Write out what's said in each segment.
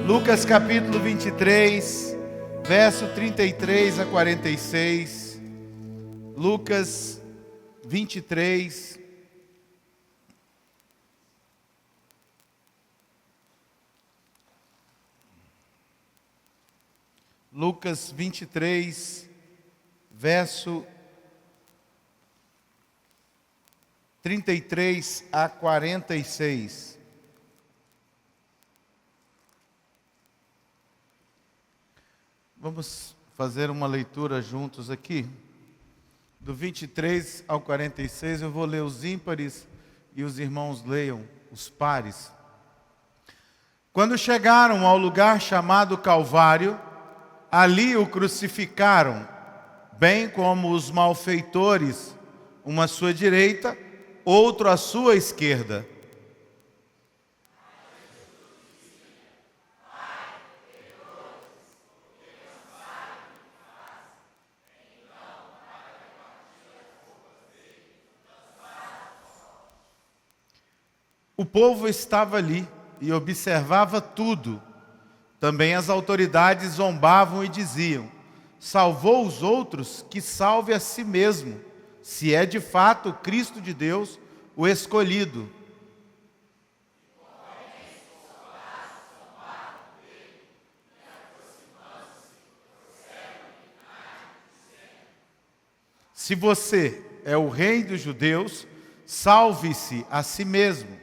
Lucas capítulo 23, verso 33 a 46. Lucas 23. Lucas 23, verso 33 a 46. Vamos fazer uma leitura juntos aqui. Do 23 ao 46, eu vou ler os ímpares e os irmãos leiam os pares. Quando chegaram ao lugar chamado Calvário, ali o crucificaram, bem como os malfeitores, uma à sua direita, outro à sua esquerda. O povo estava ali e observava tudo. Também as autoridades zombavam e diziam: salvou os outros, que salve a si mesmo, se é de fato o Cristo de Deus, o escolhido. Se você é o rei dos judeus, salve-se a si mesmo.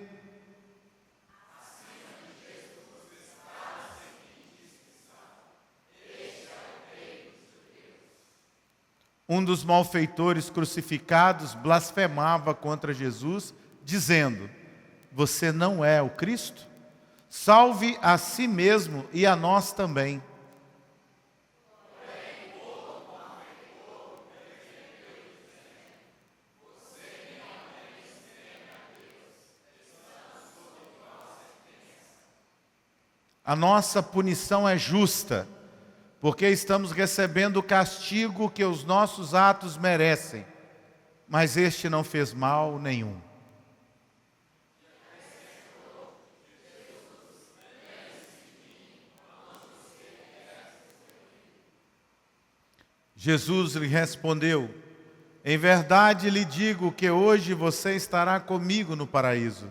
Um dos malfeitores crucificados blasfemava contra Jesus, dizendo: você não é o Cristo? Salve a si mesmo e a nós também. A nossa punição é justa, porque estamos recebendo o castigo que os nossos atos merecem, mas este não fez mal nenhum. Jesus lhe respondeu: em verdade lhe digo que hoje você estará comigo no paraíso.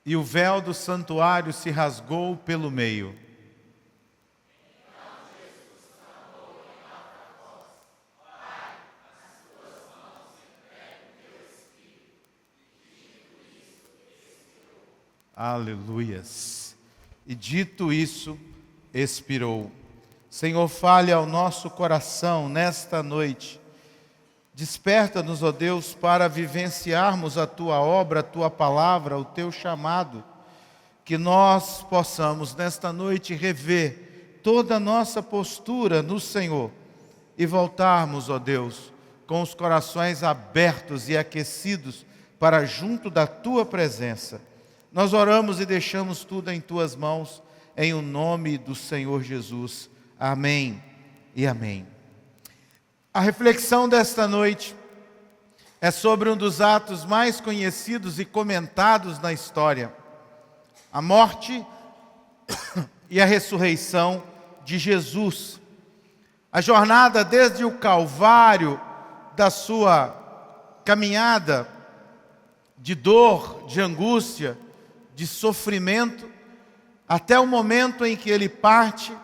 E o véu do santuário se rasgou pelo meio. Aleluias. E dito isso, expirou. Senhor, fale ao nosso coração nesta noite. Desperta-nos, ó Deus, para vivenciarmos a Tua obra, a Tua palavra, o Teu chamado. Que nós possamos, nesta noite, rever toda a nossa postura no Senhor e voltarmos, ó Deus, com os corações abertos e aquecidos para junto da Tua presença. Nós oramos e deixamos tudo em Tuas mãos, em o nome do Senhor Jesus. Amém e amém. A reflexão desta noite é sobre um dos atos mais conhecidos e comentados na história: a morte e a ressurreição de Jesus. A jornada desde o Calvário da sua caminhada de dor, de angústia, de sofrimento, até o momento em que ele parte,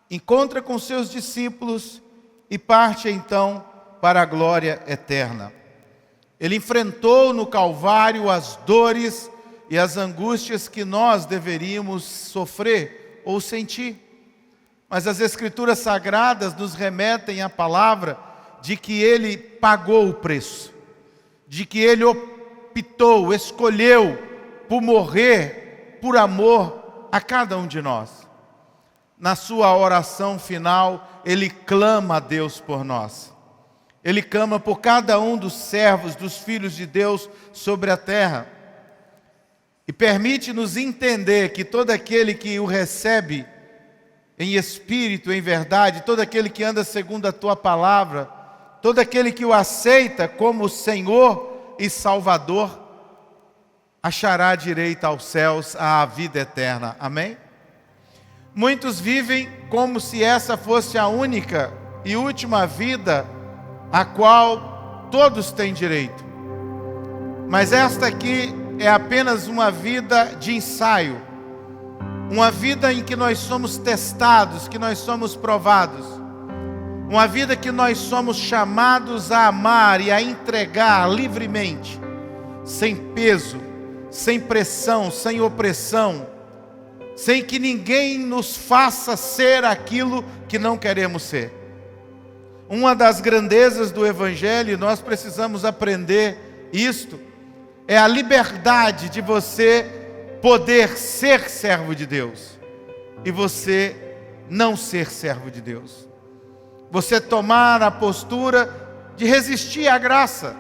encontra com seus discípulos e parte então para a glória eterna. Ele enfrentou no Calvário as dores e as angústias que nós deveríamos sofrer ou sentir. Mas as Escrituras Sagradas nos remetem à palavra de que ele pagou o preço, de que ele optou, escolheu por morrer por amor a cada um de nós. Na sua oração final, ele clama a Deus por nós. Ele clama por cada um dos servos, dos filhos de Deus sobre a terra. E permite-nos entender que todo aquele que o recebe, em espírito, em verdade, todo aquele que anda segundo a tua palavra, todo aquele que o aceita como Senhor e Salvador, achará direito aos céus, à vida eterna. Amém? Muitos vivem como se essa fosse a única e última vida a qual todos têm direito. Mas esta aqui é apenas uma vida de ensaio, uma vida em que nós somos testados, que nós somos provados, uma vida que nós somos chamados a amar e a entregar livremente, sem peso, sem pressão, sem opressão, sem que ninguém nos faça ser aquilo que não queremos ser. Uma das grandezas do Evangelho, nós precisamos aprender isto, é a liberdade de você poder ser servo de Deus e você não ser servo de Deus. Você tomar a postura de resistir à graça,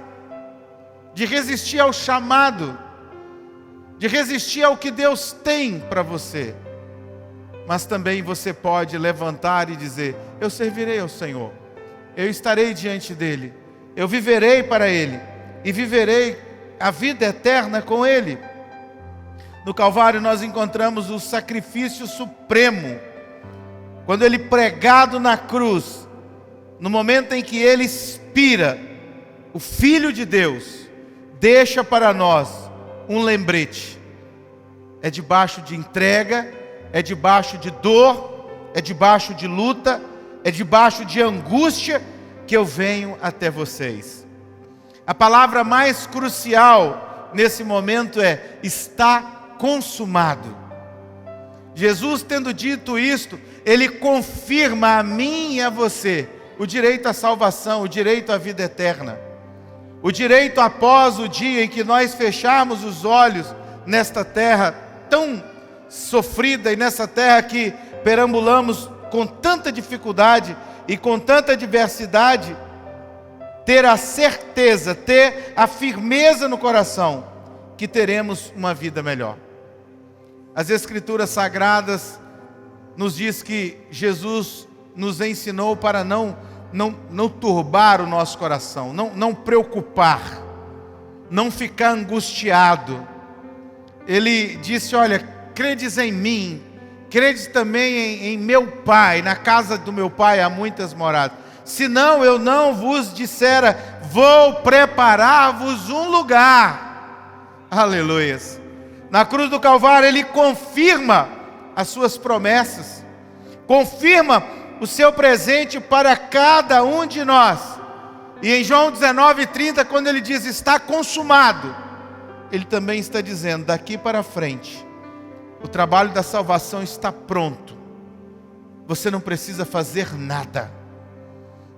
de resistir ao chamado, de resistir ao que Deus tem para você. Mas também você pode levantar e dizer: eu servirei ao Senhor, eu estarei diante dEle, eu viverei para Ele e viverei a vida eterna com Ele. No Calvário nós encontramos o sacrifício supremo, quando Ele pregado na cruz, no momento em que Ele expira, o Filho de Deus deixa para nós um lembrete. É debaixo de entrega, é debaixo de dor, é debaixo de luta, é debaixo de angústia que eu venho até vocês. A palavra mais crucial nesse momento é: está consumado. Jesus, tendo dito isto, Ele confirma a mim e a você o direito à salvação, o direito à vida eterna, o direito após o dia em que nós fecharmos os olhos nesta terra tão sofrida e nessa terra que perambulamos com tanta dificuldade e com tanta adversidade, ter a certeza, ter a firmeza no coração que teremos uma vida melhor. As Escrituras Sagradas nos diz que Jesus nos ensinou para não turbar o nosso coração, não preocupar, não ficar angustiado. Ele disse: olha, credes em mim, credes também em meu Pai, na casa do meu Pai há muitas moradas. Senão eu não vos dissera: vou preparar-vos um lugar. Aleluias. Na cruz do Calvário Ele confirma as suas promessas, confirma o seu presente para cada um de nós. E em João 19:30, quando Ele diz está consumado, Ele também está dizendo: daqui para frente, o trabalho da salvação está pronto. Você não precisa fazer nada.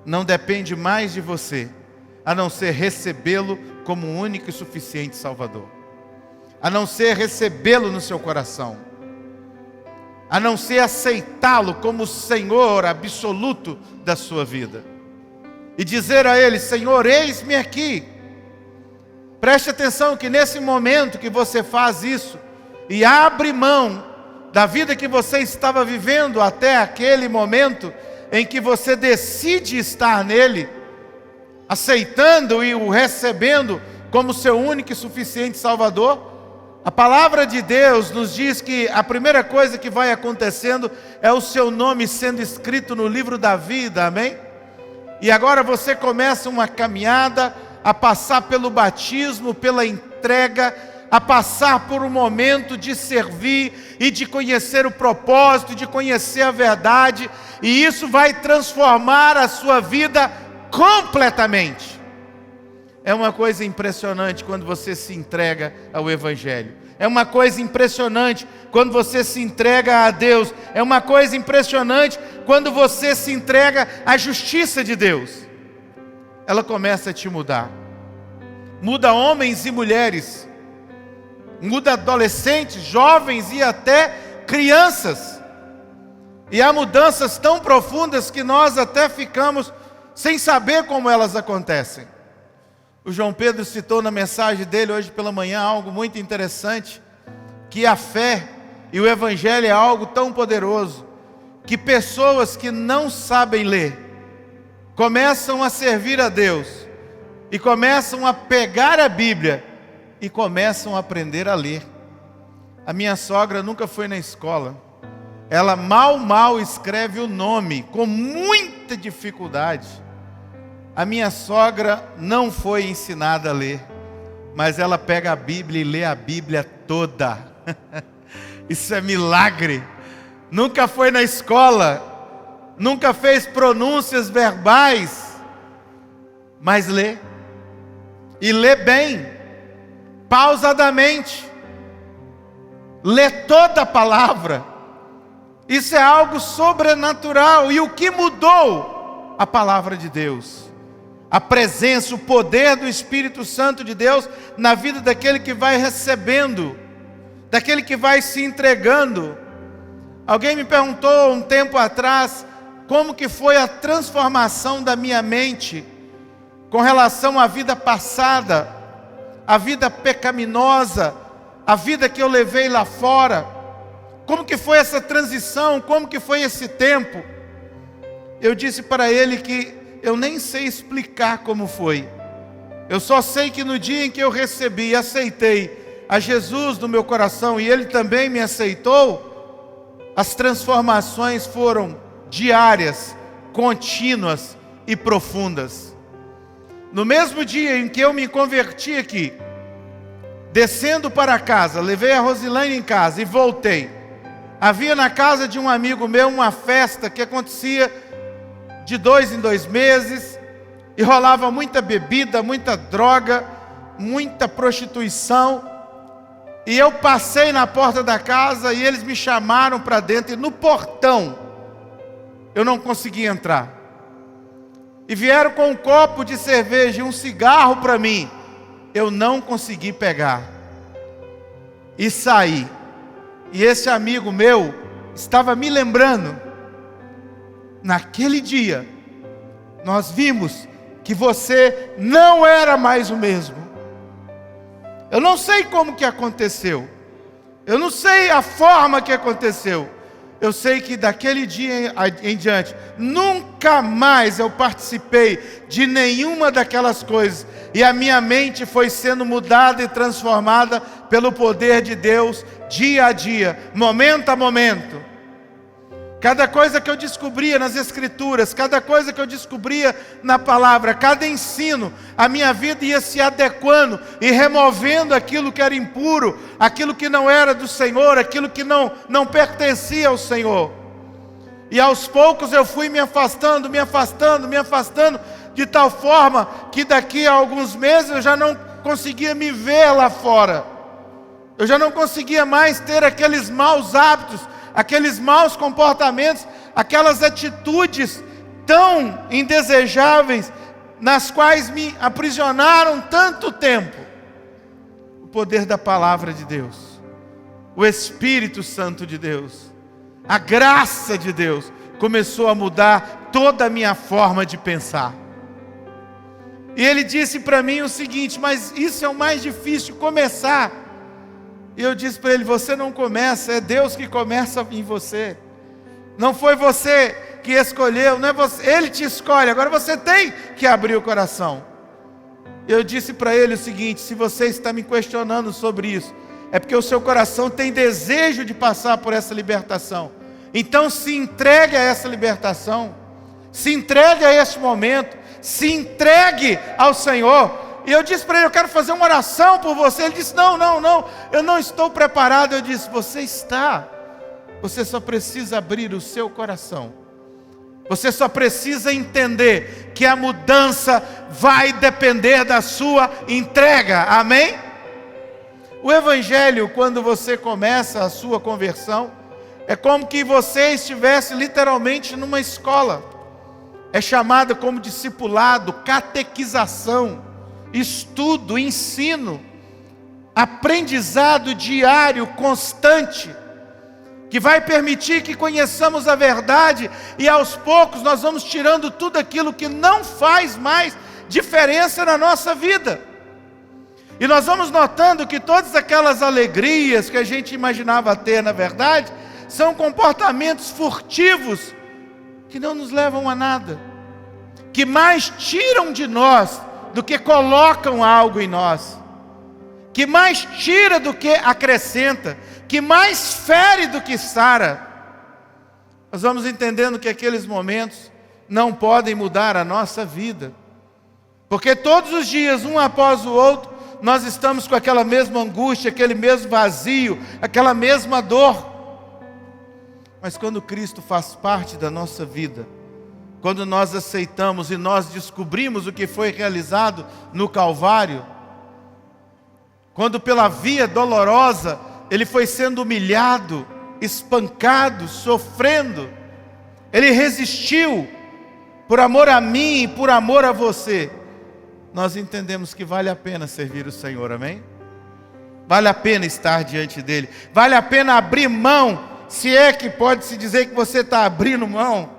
Não depende mais de você, a não ser recebê-lo como o único e suficiente Salvador, a não ser recebê-lo no seu coração, a não ser aceitá-lo como o Senhor absoluto da sua vida, e dizer a Ele: Senhor, eis-me aqui. Preste atenção que nesse momento que você faz isso, e abre mão da vida que você estava vivendo até aquele momento em que você decide estar nele, aceitando e o recebendo como seu único e suficiente Salvador, a palavra de Deus nos diz que a primeira coisa que vai acontecendo é o seu nome sendo escrito no livro da vida, amém? E agora você começa uma caminhada a passar pelo batismo, pela entrega, a passar por um momento de servir e de conhecer o propósito, de conhecer a verdade, e isso vai transformar a sua vida completamente. É uma coisa impressionante quando você se entrega ao Evangelho. É uma coisa impressionante quando você se entrega a Deus. É uma coisa impressionante quando você se entrega à justiça de Deus. Ela começa a te mudar. Muda homens e mulheres. Muda adolescentes, jovens e até crianças. E há mudanças tão profundas que nós até ficamos sem saber como elas acontecem. O João Pedro citou na mensagem dele hoje pela manhã algo muito interessante, que a fé e o Evangelho é algo tão poderoso, que pessoas que não sabem ler começam a servir a Deus e começam a pegar a Bíblia e começam a aprender a ler. A minha sogra nunca foi na escola. Ela mal escreve o nome, com muita dificuldade. A minha sogra não foi ensinada a ler, mas ela pega a Bíblia e lê a Bíblia toda. Isso é milagre. Nunca foi na escola, nunca fez pronúncias verbais, mas lê. E lê bem, pausadamente. Lê toda a palavra. Isso é algo sobrenatural. E o que mudou? A palavra de Deus. A presença, o poder do Espírito Santo de Deus na vida daquele que vai recebendo, daquele que vai se entregando. Alguém me perguntou um tempo atrás como que foi a transformação da minha mente com relação à vida passada, à vida pecaminosa, a vida que eu levei lá fora. Como que foi essa transição? Como que foi esse tempo? Eu disse para ele que eu nem sei explicar como foi. Eu só sei que no dia em que eu recebi e aceitei a Jesus no meu coração, e Ele também me aceitou, as transformações foram diárias, contínuas e profundas. No mesmo dia em que eu me converti aqui, descendo para casa, levei a Rosilane em casa e voltei. Havia na casa de um amigo meu uma festa que acontecia de 2 em 2 meses, e rolava muita bebida, muita droga, muita prostituição. E eu passei na porta da casa e eles me chamaram para dentro, e no portão eu não consegui entrar. E vieram com um copo de cerveja e um cigarro para mim. Eu não consegui pegar. E saí. E esse amigo meu estava me lembrando: naquele dia, nós vimos que você não era mais o mesmo. Eu não sei como que aconteceu. Eu não sei a forma que aconteceu. Eu sei que daquele dia em diante, nunca mais eu participei de nenhuma daquelas coisas. E a minha mente foi sendo mudada e transformada pelo poder de Deus, dia a dia, momento a momento. Cada coisa que eu descobria nas Escrituras, cada coisa que eu descobria na palavra, cada ensino, a minha vida ia se adequando e removendo aquilo que era impuro, aquilo que não era do Senhor, aquilo que não pertencia ao Senhor. E aos poucos eu fui me afastando, de tal forma que daqui a alguns meses eu já não conseguia me ver lá fora. Eu já não conseguia mais ter aqueles maus hábitos, aqueles maus comportamentos, aquelas atitudes tão indesejáveis, nas quais me aprisionaram tanto tempo. O poder da palavra de Deus, o Espírito Santo de Deus, a graça de Deus, começou a mudar toda a minha forma de pensar. E ele disse para mim o seguinte: mas isso é o mais difícil, começar. E eu disse para ele: você não começa, é Deus que começa em você. Não foi você que escolheu, não é você, Ele te escolhe, agora você tem que abrir o coração. Eu disse para ele o seguinte: se você está me questionando sobre isso, é porque o seu coração tem desejo de passar por essa libertação. Então se entregue a essa libertação, se entregue a este momento, se entregue ao Senhor. E eu disse para ele: eu quero fazer uma oração por você. Ele disse: não, eu não estou preparado. Eu disse: você está. Você só precisa abrir o seu coração. Você só precisa entender que a mudança vai depender da sua entrega. Amém? O Evangelho, quando você começa a sua conversão, é como que você estivesse literalmente numa escola. É chamado como discipulado, catequização, estudo, ensino, aprendizado diário, constante, que vai permitir que conheçamos a verdade, e aos poucos nós vamos tirando tudo aquilo que não faz mais diferença na nossa vida. E nós vamos notando que todas aquelas alegrias que a gente imaginava ter, na verdade, são comportamentos furtivos que não nos levam a nada, que mais tiram de nós do que colocam algo em nós, que mais tira do que acrescenta, que mais fere do que sara. Nós vamos entendendo que aqueles momentos não podem mudar a nossa vida, porque todos os dias, um após o outro, nós estamos com aquela mesma angústia, aquele mesmo vazio, aquela mesma dor. Mas quando Cristo faz parte da nossa vida, quando nós aceitamos e nós descobrimos o que foi realizado no Calvário, quando pela via dolorosa Ele foi sendo humilhado, espancado, sofrendo, Ele resistiu por amor a mim e por amor a você, nós entendemos que vale a pena servir o Senhor, amém? Vale a pena estar diante dEle, vale a pena abrir mão, se é que pode se dizer que você está abrindo mão,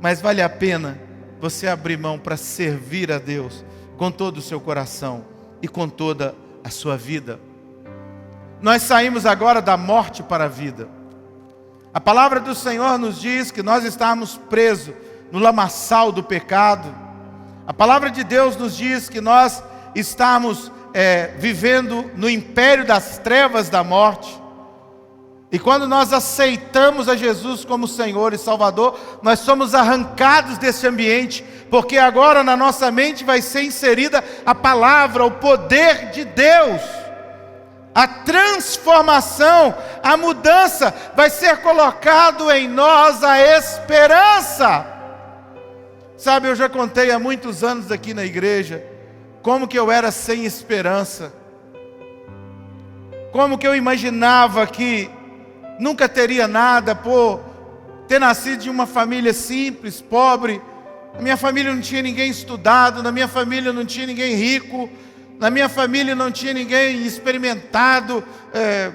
mas vale a pena você abrir mão para servir a Deus com todo o seu coração e com toda a sua vida. Nós saímos agora da morte para a vida. A palavra do Senhor nos diz que nós estamos presos no lamaçal do pecado. A palavra de Deus nos diz que nós estamos vivendo no império das trevas da morte. E quando nós aceitamos a Jesus como Senhor e Salvador, nós somos arrancados desse ambiente, porque agora na nossa mente vai ser inserida a palavra, o poder de Deus. A transformação, a mudança, vai ser colocado em nós a esperança. Sabe, eu já contei há muitos anos aqui na igreja, como que eu era sem esperança. Como que eu imaginava que nunca teria nada por ter nascido de uma família simples, pobre. Na minha família não tinha ninguém estudado, na minha família não tinha ninguém rico, na minha família não tinha ninguém experimentado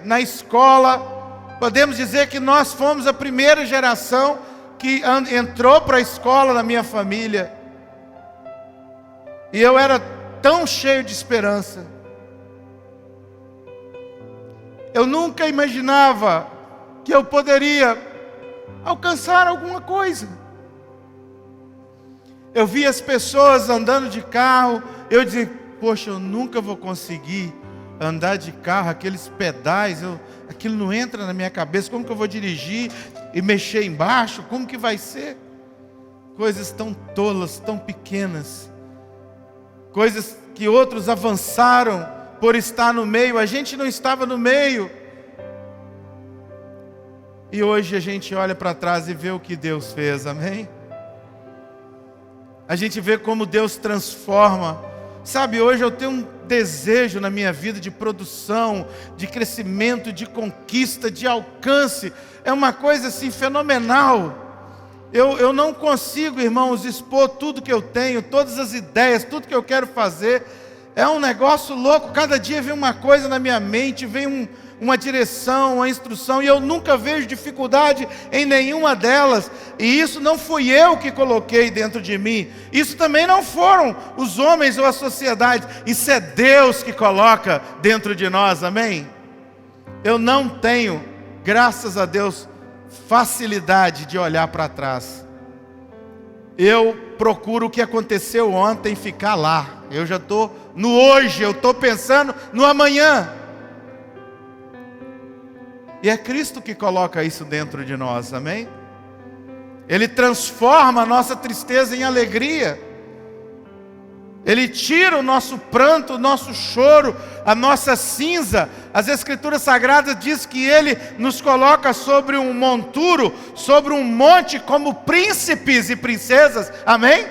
na escola. Podemos dizer que nós fomos a primeira geração que entrou para a escola na minha família. E eu era tão cheio de esperança. Eu nunca imaginava que eu poderia alcançar alguma coisa. Eu via as pessoas andando de carro, eu dizia, poxa, eu nunca vou conseguir andar de carro, aqueles pedais, aquilo não entra na minha cabeça, como que eu vou dirigir e mexer embaixo, como que vai ser? Coisas tão tolas, tão pequenas, coisas que outros avançaram por estar no meio, a gente não estava no meio. E hoje a gente olha para trás e vê o que Deus fez, amém? A gente vê como Deus transforma. Sabe, hoje eu tenho um desejo na minha vida de produção, de crescimento, de conquista, de alcance. É uma coisa assim fenomenal. Eu não consigo, irmãos, expor tudo que eu tenho, todas as ideias, tudo que eu quero fazer. É um negócio louco, cada dia vem uma coisa na minha mente, vem uma direção, uma instrução, e eu nunca vejo dificuldade em nenhuma delas. E isso não fui eu que coloquei dentro de mim, isso também não foram os homens ou a sociedade, isso é Deus que coloca dentro de nós, amém? Eu não tenho, graças a Deus, facilidade de olhar para trás. Eu procuro o que aconteceu ontem ficar lá. Eu já estou no hoje, eu estou pensando no amanhã. E é Cristo que coloca isso dentro de nós, amém? Ele transforma a nossa tristeza em alegria. Ele tira o nosso pranto, o nosso choro, a nossa cinza. As Escrituras Sagradas dizem que Ele nos coloca sobre um monturo, sobre um monte como príncipes e princesas, amém?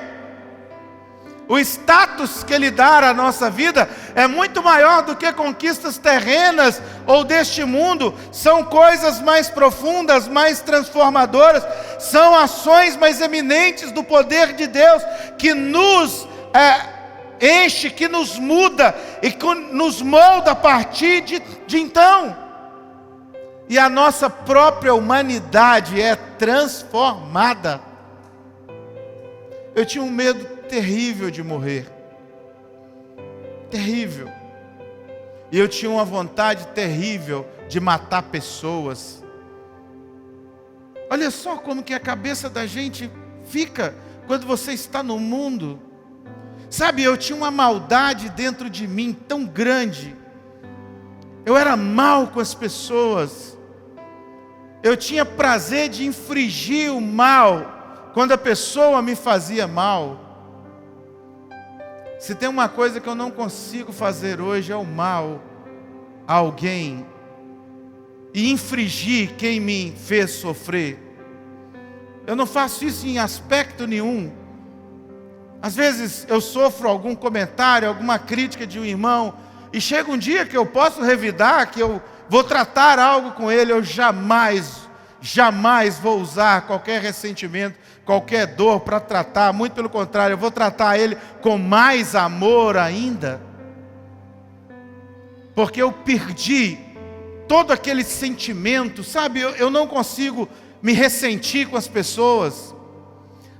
O status que Ele dá à nossa vida é muito maior do que conquistas terrenas ou deste mundo. São coisas mais profundas, mais transformadoras. São ações mais eminentes do poder de Deus que nos enche, que nos muda e que nos molda a partir de então. E a nossa própria humanidade é transformada. Eu tinha um medo terrível de morrer, terrível, e eu tinha uma vontade terrível de matar pessoas. Olha só como que a cabeça da gente fica quando você está no mundo. Sabe, eu tinha uma maldade dentro de mim tão grande. Eu era mal com as pessoas. Eu tinha prazer de infligir o mal quando a pessoa me fazia mal. Se tem uma coisa que eu não consigo fazer hoje é o mal a alguém e infligir quem me fez sofrer. Eu não faço isso em aspecto nenhum. Às vezes eu sofro algum comentário, alguma crítica de um irmão, e chega um dia que eu posso revidar, que eu vou tratar algo com ele, eu jamais vou usar qualquer ressentimento, qualquer dor para tratar, muito pelo contrário, eu vou tratar ele com mais amor ainda, porque eu perdi todo aquele sentimento, sabe, eu não consigo me ressentir com as pessoas.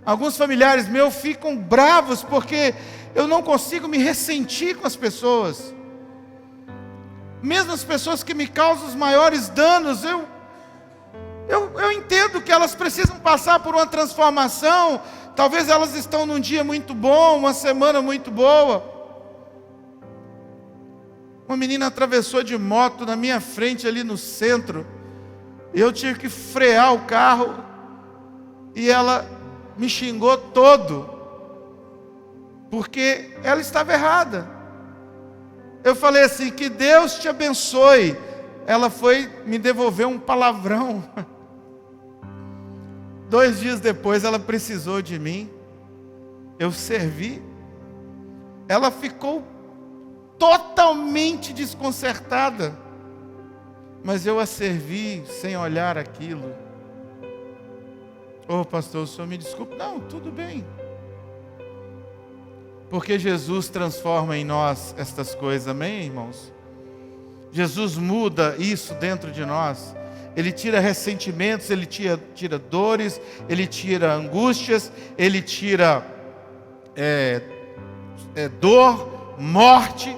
Alguns familiares meus ficam bravos porque eu não consigo me ressentir com as pessoas. Mesmo as pessoas que me causam os maiores danos, eu entendo que elas precisam passar por uma transformação. Talvez elas estão num dia muito bom, uma semana muito boa. Uma menina atravessou de moto na minha frente ali no centro. Eu tive que frear o carro e ela me xingou todo, porque ela estava errada. Eu falei assim, que Deus te abençoe. Ela foi me devolver um palavrão. 2 dias depois ela precisou de mim, eu servi. Ela ficou totalmente desconcertada, mas eu a servi sem olhar aquilo. Pastor, o senhor me desculpe. Não, tudo bem. Porque Jesus transforma em nós estas coisas, amém, irmãos? Jesus muda isso dentro de nós. Ele tira ressentimentos, Ele tira dores, Ele tira angústias, Ele tira dor, morte.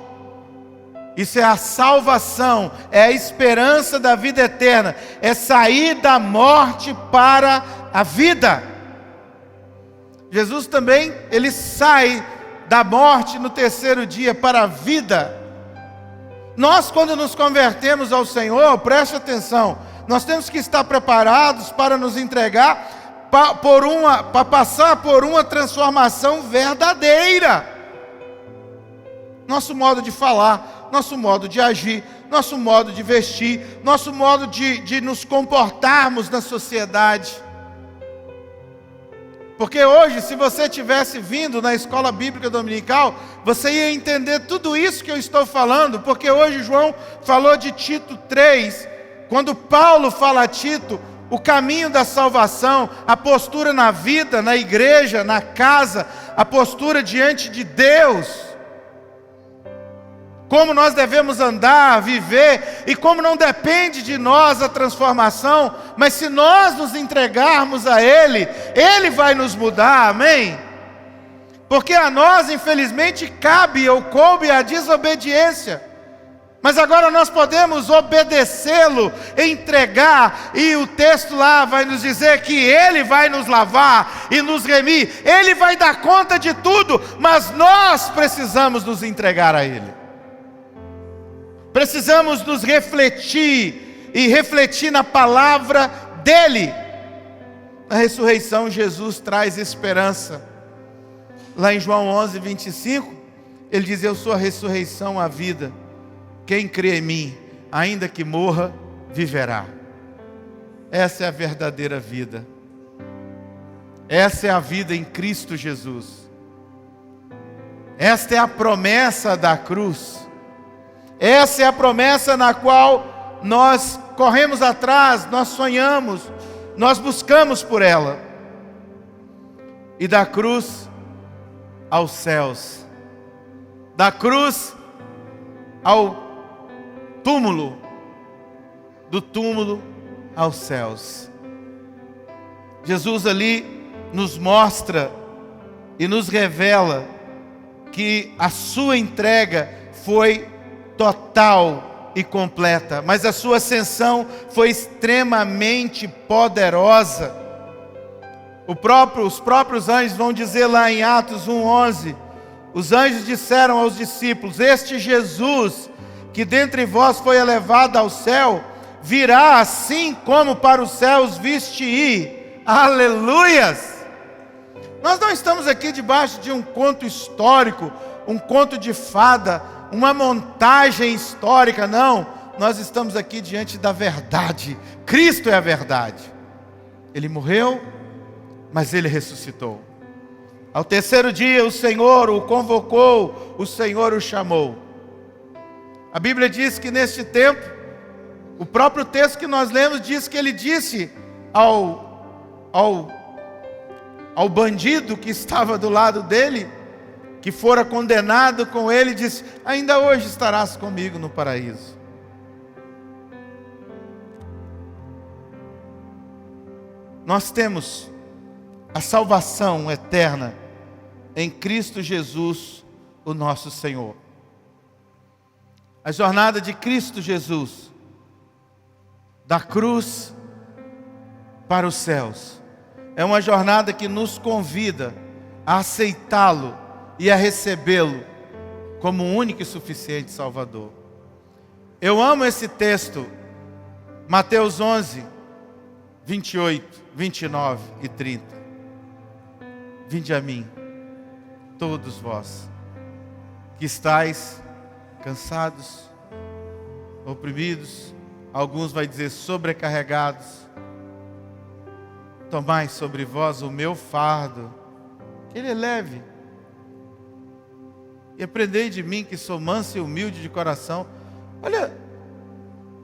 Isso é a salvação, é a esperança da vida eterna, é sair da morte para a vida. Jesus também, Ele sai da morte no 3º dia para a vida. Nós, quando nos convertemos ao Senhor, preste atenção, nós temos que estar preparados para nos entregar para passar por uma transformação verdadeira. Nosso modo de falar, nosso modo de agir, nosso modo de vestir, nosso modo de nos comportarmos na sociedade. Porque hoje, se você tivesse vindo na escola bíblica dominical, você ia entender tudo isso que eu estou falando, porque hoje João falou de Tito 3, quando Paulo fala a Tito, o caminho da salvação, a postura na vida, na igreja, na casa, a postura diante de Deus. Como nós devemos andar, viver, e como não depende de nós a transformação, mas se nós nos entregarmos a Ele, Ele vai nos mudar, amém? Porque a nós, infelizmente, cabe ou coube a desobediência, mas agora nós podemos obedecê-lo, entregar, e o texto lá vai nos dizer que Ele vai nos lavar e nos remir, Ele vai dar conta de tudo, mas nós precisamos nos entregar a Ele. Precisamos nos refletir e refletir na palavra dEle. Na ressurreição, Jesus traz esperança. Lá em João 11, 25, Ele diz, eu sou a ressurreição, a vida. Quem crê em mim, ainda que morra, viverá. Essa é a verdadeira vida. Essa é a vida em Cristo Jesus. Esta é a promessa da cruz. Essa é a promessa na qual nós corremos atrás, nós sonhamos, nós buscamos por ela. E da cruz aos céus, da cruz ao túmulo, do túmulo aos céus. Jesus ali nos mostra e nos revela que a sua entrega foi total e completa, mas a sua ascensão foi extremamente poderosa. Os próprios anjos vão dizer lá em Atos 1:11, os anjos disseram aos discípulos: este Jesus, que dentre vós foi elevado ao céu, virá assim como para os céus viste ir. Aleluias! Nós não estamos aqui debaixo de um conto histórico, um conto de fada, uma montagem histórica, não. Nós estamos aqui diante da verdade. Cristo é a verdade. Ele morreu, mas Ele ressuscitou. Ao terceiro dia o Senhor o convocou, o Senhor o chamou. A Bíblia diz que neste tempo, o próprio texto que nós lemos diz que Ele disse ao bandido que estava do lado dele, que fora condenado com ele, disse: ainda hoje estarás comigo no paraíso. Nós temos a salvação eterna em Cristo Jesus, o nosso Senhor. A jornada de Cristo Jesus, da cruz para os céus, é uma jornada que nos convida a aceitá-lo e a recebê-lo como o único e suficiente Salvador. Eu amo esse texto, Mateus 11, 28, 29 e 30. Vinde a mim, todos vós, que estáis cansados, oprimidos, alguns vai dizer sobrecarregados, tomai sobre vós o meu fardo, que ele é leve, e aprendei de mim, que sou manso e humilde de coração. Olha,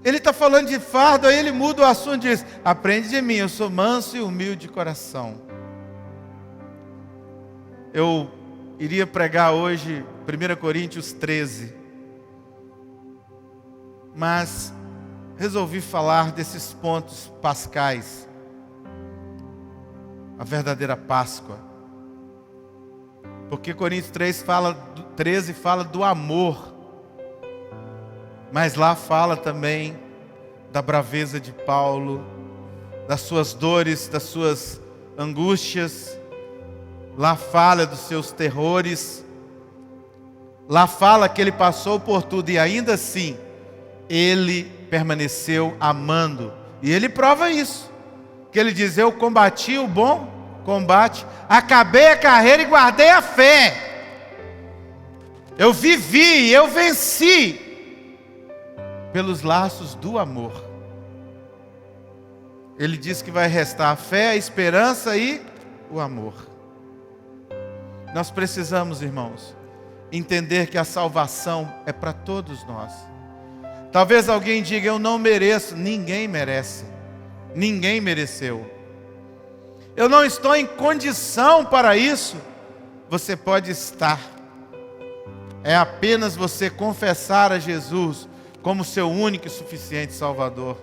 ele está falando de fardo, aí ele muda o assunto e diz: aprende de mim, eu sou manso e humilde de coração. Eu iria pregar hoje 1 Coríntios 13, mas resolvi falar desses pontos pascais, a verdadeira Páscoa, porque Coríntios 13 fala do amor, mas lá fala também da braveza de Paulo, das suas dores, das suas angústias, lá fala dos seus terrores, lá fala que ele passou por tudo e ainda assim ele permaneceu amando, e ele prova isso, que ele diz: eu combati o bom combate, acabei a carreira e guardei a fé, eu vivi, eu venci pelos laços do amor. Ele diz que vai restar a fé, a esperança e o amor. Nós precisamos, irmãos, entender que a salvação é para todos nós. Talvez alguém diga: eu não mereço. Ninguém merece, ninguém mereceu. Eu não estou em condição para isso. Você pode estar. É apenas você confessar a Jesus como seu único e suficiente Salvador.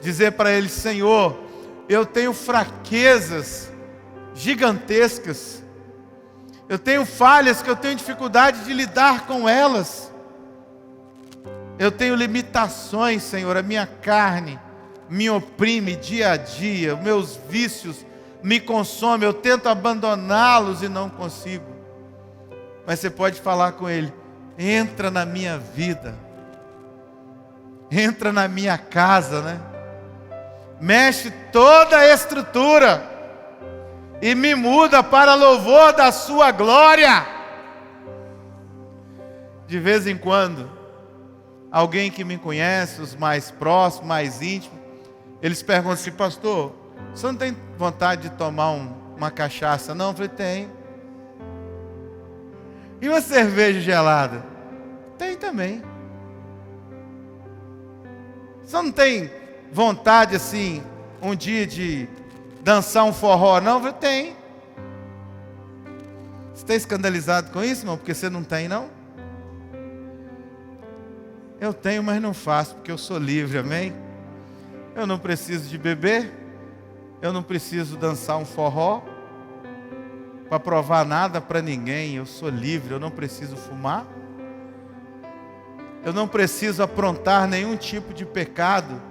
Dizer para Ele: Senhor, eu tenho fraquezas gigantescas, eu tenho falhas que eu tenho dificuldade de lidar com elas, eu tenho limitações, Senhor, a minha carne me oprime dia a dia, meus vícios me consomem, eu tento abandoná-los e não consigo. Mas você pode falar com Ele: entra na minha vida, entra na minha casa, né? Mexe toda a estrutura e me muda para louvor da sua glória. De vez em quando, alguém que me conhece, os mais próximos, mais íntimos, eles perguntam assim: pastor, você não tem vontade de tomar uma cachaça? Não, eu falei: tenho. E uma cerveja gelada? Tem também. Você não tem vontade assim, um dia de dançar um forró? Não, eu falei: tem. Você está escandalizado com isso, irmão? Porque você não tem, não? Eu tenho, mas não faço, porque eu sou livre, amém? Eu não preciso de beber, eu não preciso dançar um forró para provar nada para ninguém, eu sou livre, eu não preciso fumar, eu não preciso aprontar nenhum tipo de pecado.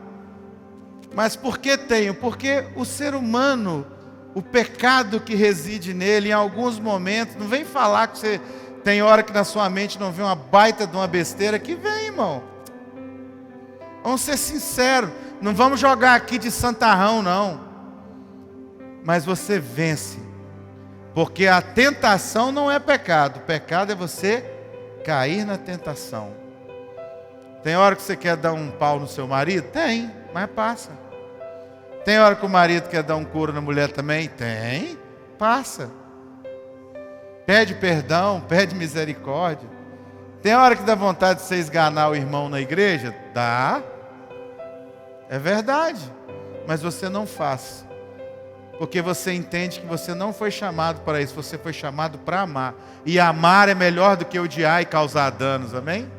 Mas por que tenho? Porque o ser humano, o pecado que reside nele, em alguns momentos, não vem falar que você tem hora que na sua mente não vem uma baita de uma besteira, que vem, irmão. Vamos ser sinceros, não vamos jogar aqui de santarrão, não. Mas você vence, porque a tentação não é pecado, o pecado é você cair na tentação. Tem hora que você quer dar um pau no seu marido? Tem, mas passa. Tem hora que o marido quer dar um couro na mulher também? Tem, passa. Pede perdão, pede misericórdia. Tem hora que dá vontade de você esganar o irmão na igreja? Dá. É verdade. Mas você não faz. Porque você entende que você não foi chamado para isso. Você foi chamado para amar. E amar é melhor do que odiar e causar danos, amém?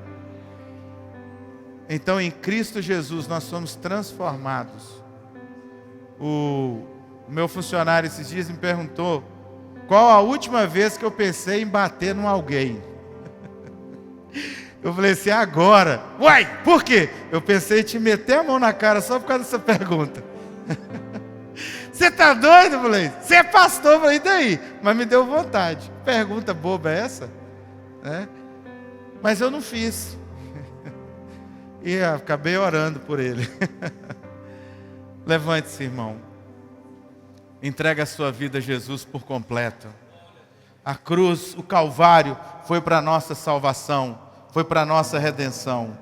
Então em Cristo Jesus nós somos transformados. O meu funcionário esses dias me perguntou qual a última vez que eu pensei em bater num alguém. Eu falei assim, agora. Uai, por quê? Eu pensei em te meter a mão na cara só por causa dessa pergunta. Você tá doido? Eu falei, você é pastor? Eu falei, e daí? Mas me deu vontade. Pergunta boba é essa? Né? Mas eu não fiz. E acabei orando por ele. Levante-se, irmão. Entrega a sua vida a Jesus por completo. A cruz, o Calvário, foi para a nossa salvação, foi para a nossa redenção.